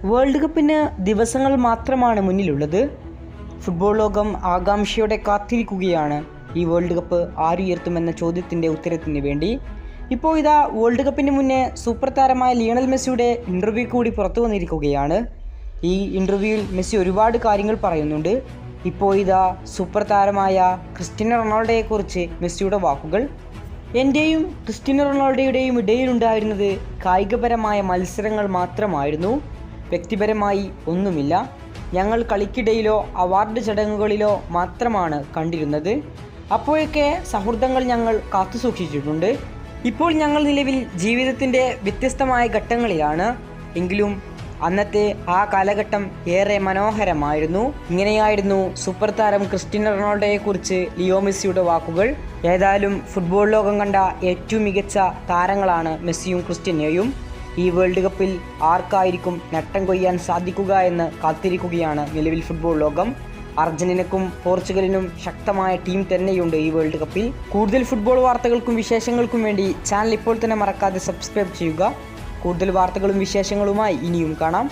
World കപ്പിന് ദിവസങ്ങൾ മാത്രമാണ് മുന്നിലുള്ളത്. ഫുട്ബോൾ ലോകം ആകാംക്ഷയോടെ കാത്തിരിക്കുകയാണ് ഈ വേൾഡ് കപ്പ് ആരുയർത്തുമെന്ന ചോദ്യത്തിൻ്റെ ഉത്തരത്തിന് വേണ്ടി. ഇപ്പോൾ ഇതാ വേൾഡ് കപ്പിന് മുന്നേ സൂപ്പർ താരമായ ലിയണൽ മെസ്സിയുടെ ഇൻ്റർവ്യൂ കൂടി പുറത്തു വന്നിരിക്കുകയാണ്. ഈ ഇൻ്റർവ്യൂവിൽ മെസ്സി ഒരുപാട് കാര്യങ്ങൾ പറയുന്നുണ്ട്. ഇപ്പോൾ ഇതാ സൂപ്പർ താരമായ ക്രിസ്റ്റ്യാനോ റൊണാൾഡോയെക്കുറിച്ച് മെസ്സിയുടെ വാക്കുകൾ: എൻ്റെയും ക്രിസ്റ്റ്യാനോ റൊണാൾഡോയുടെയും ഇടയിലുണ്ടായിരുന്നത് കായികപരമായ മത്സരങ്ങൾ മാത്രമായിരുന്നു. വ്യക്തിപരമായി ഒന്നുമില്ല. ഞങ്ങൾ കളിക്കിടയിലോ അവാർഡ് ചടങ്ങുകളിലോ മാത്രമാണ് കണ്ടിരുന്നത്. അപ്പോഴൊക്കെ സൗഹൃദങ്ങൾ ഞങ്ങൾ കാത്തുസൂക്ഷിച്ചിട്ടുണ്ട്. ഇപ്പോൾ ഞങ്ങൾ നിലവിൽ ജീവിതത്തിൻ്റെ വ്യത്യസ്തമായ ഘട്ടങ്ങളിലാണ്. എങ്കിലും അന്നത്തെ ആ കാലഘട്ടം ഏറെ മനോഹരമായിരുന്നു. ഇങ്ങനെയായിരുന്നു സൂപ്പർ താരം ക്രിസ്റ്റ്യാനോ റൊണാൾഡോയെക്കുറിച്ച് ലിയോ മെസ്സിയുടെ വാക്കുകൾ. ഏതായാലും ഫുട്ബോൾ ലോകം കണ്ട ഏറ്റവും മികച്ച താരങ്ങളാണ് മെസ്സിയും ക്രിസ്റ്റ്യാനോയും. ഈ വേൾഡ് കപ്പിൽ ആർക്കായിരിക്കും നേട്ടം കൊയ്യാൻ സാധിക്കുക എന്ന് കാത്തിരിക്കുകയാണ് നിലവിൽ ഫുട്ബോൾ ലോകം. അർജന്റീനക്കും പോർച്ചുഗലിനും ശക്തമായ ടീം തന്നെയുണ്ട് ഈ വേൾഡ് കപ്പിൽ. കൂടുതൽ ഫുട്ബോൾ വാർത്തകൾക്കും വിശേഷങ്ങൾക്കും വേണ്ടി ചാനൽ ഇപ്പോൾ തന്നെ മറക്കാതെ സബ്സ്ക്രൈബ് ചെയ്യുക. കൂടുതൽ വാർത്തകളും വിശേഷങ്ങളുമായി ഇനിയും കാണാം.